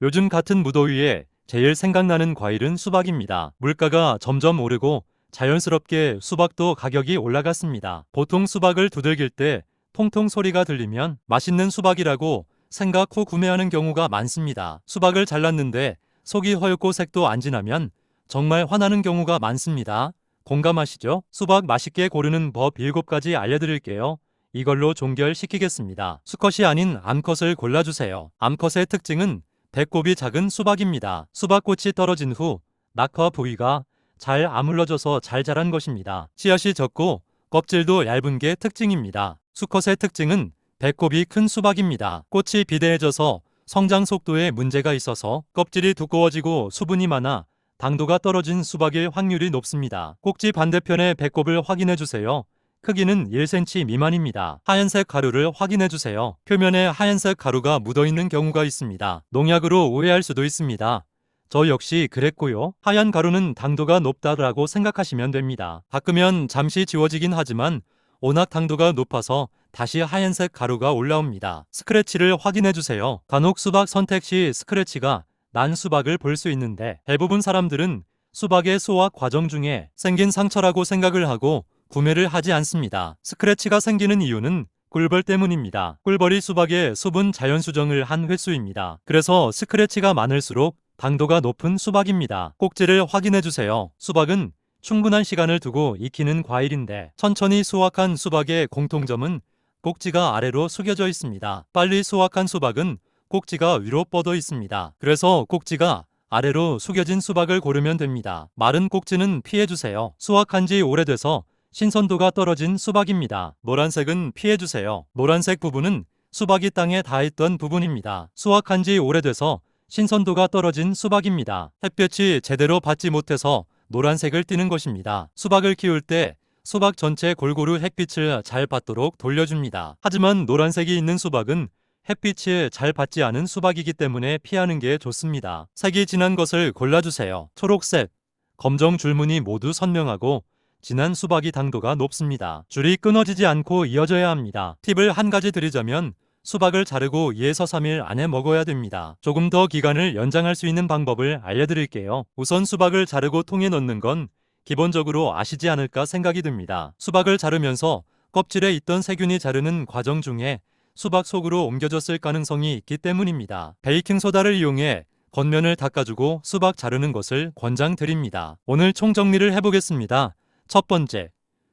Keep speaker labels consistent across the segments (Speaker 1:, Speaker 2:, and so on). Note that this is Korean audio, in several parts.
Speaker 1: 요즘 같은 무더위에 제일 생각나는 과일은 수박입니다. 물가가 점점 오르고 자연스럽게 수박도 가격이 올라갔습니다. 보통 수박을 두들길 때 통통 소리가 들리면 맛있는 수박이라고 생각 후 구매하는 경우가 많습니다. 수박을 잘랐는데 속이 허옇고 색도 안 진하면 정말 화나는 경우가 많습니다. 공감하시죠? 수박 맛있게 고르는 법 7가지 알려드릴게요. 이걸로 종결시키겠습니다. 수컷이 아닌 암컷을 골라주세요. 암컷의 특징은 배꼽이 작은 수박입니다. 수박꽃이 떨어진 후 낙화 부위가 잘 아물러져서 잘 자란 것입니다. 씨앗이 적고 껍질도 얇은 게 특징입니다. 수컷의 특징은 배꼽이 큰 수박입니다. 꽃이 비대해져서 성장 속도에 문제가 있어서 껍질이 두꺼워지고 수분이 많아 당도가 떨어진 수박일 확률이 높습니다. 꼭지 반대편의 배꼽을 확인해 주세요. 크기는 1cm 미만입니다. 하얀색 가루를 확인해 주세요. 표면에 하얀색 가루가 묻어있는 경우가 있습니다. 농약으로 오해할 수도 있습니다. 저 역시 그랬고요. 하얀 가루는 당도가 높다라고 생각하시면 됩니다. 닦으면 잠시 지워지긴 하지만 워낙 당도가 높아서 다시 하얀색 가루가 올라옵니다. 스크래치를 확인해 주세요. 간혹 수박 선택 시 스크래치가 난 수박을 볼 수 있는데 대부분 사람들은 수박의 수확 과정 중에 생긴 상처라고 생각을 하고 구매를 하지 않습니다. 스크래치가 생기는 이유는 꿀벌 때문입니다. 꿀벌이 수박의 수분 자연 수정을 한 횟수입니다. 그래서 스크래치가 많을수록 당도가 높은 수박입니다. 꼭지를 확인해 주세요. 수박은 충분한 시간을 두고 익히는 과일인데 천천히 수확한 수박의 공통점은 꼭지가 아래로 숙여져 있습니다. 빨리 수확한 수박은 꼭지가 위로 뻗어 있습니다. 그래서 꼭지가 아래로 숙여진 수박을 고르면 됩니다. 마른 꼭지는 피해주세요. 수확한 지 오래돼서 신선도가 떨어진 수박입니다. 노란색은 피해주세요. 노란색 부분은 수박이 땅에 닿아있던 부분입니다. 수확한 지 오래돼서 신선도가 떨어진 수박입니다. 햇볕이 제대로 받지 못해서 노란색을 띠는 것입니다. 수박을 키울 때 수박 전체 골고루 햇빛을 잘 받도록 돌려줍니다. 하지만 노란색이 있는 수박은 햇빛을 잘 받지 않은 수박이기 때문에 피하는 게 좋습니다. 색이 진한 것을 골라주세요. 초록색, 검정 줄무늬 모두 선명하고 진한 수박이 당도가 높습니다. 줄이 끊어지지 않고 이어져야 합니다. 팁을 한 가지 드리자면 수박을 자르고 2에서 3일 안에 먹어야 됩니다. 조금 더 기간을 연장할 수 있는 방법을 알려드릴게요. 우선 수박을 자르고 통에 넣는 건 기본적으로 아시지 않을까 생각이 듭니다. 수박을 자르면서 껍질에 있던 세균이 자르는 과정 중에 수박 속으로 옮겨졌을 가능성이 있기 때문입니다. 베이킹소다를 이용해 겉면을 닦아주고 수박 자르는 것을 권장드립니다. 오늘 총정리를 해보겠습니다. 첫 번째,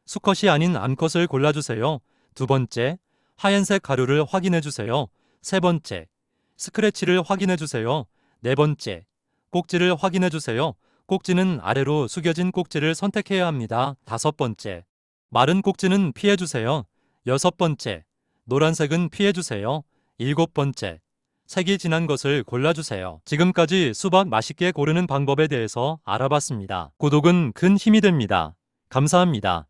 Speaker 1: 수컷이 아닌 암컷을 골라주세요. 두 번째, 하얀색 가루를 확인해주세요. 세 번째, 스크래치를 확인해주세요. 네 번째, 꼭지를 확인해주세요. 꼭지는 아래로 숙여진 꼭지를 선택해야 합니다. 다섯 번째, 마른 꼭지는 피해주세요. 여섯 번째, 노란색은 피해주세요. 일곱 번째, 색이 진한 것을 골라주세요. 지금까지 수박 맛있게 고르는 방법에 대해서 알아봤습니다. 구독은 큰 힘이 됩니다. 감사합니다.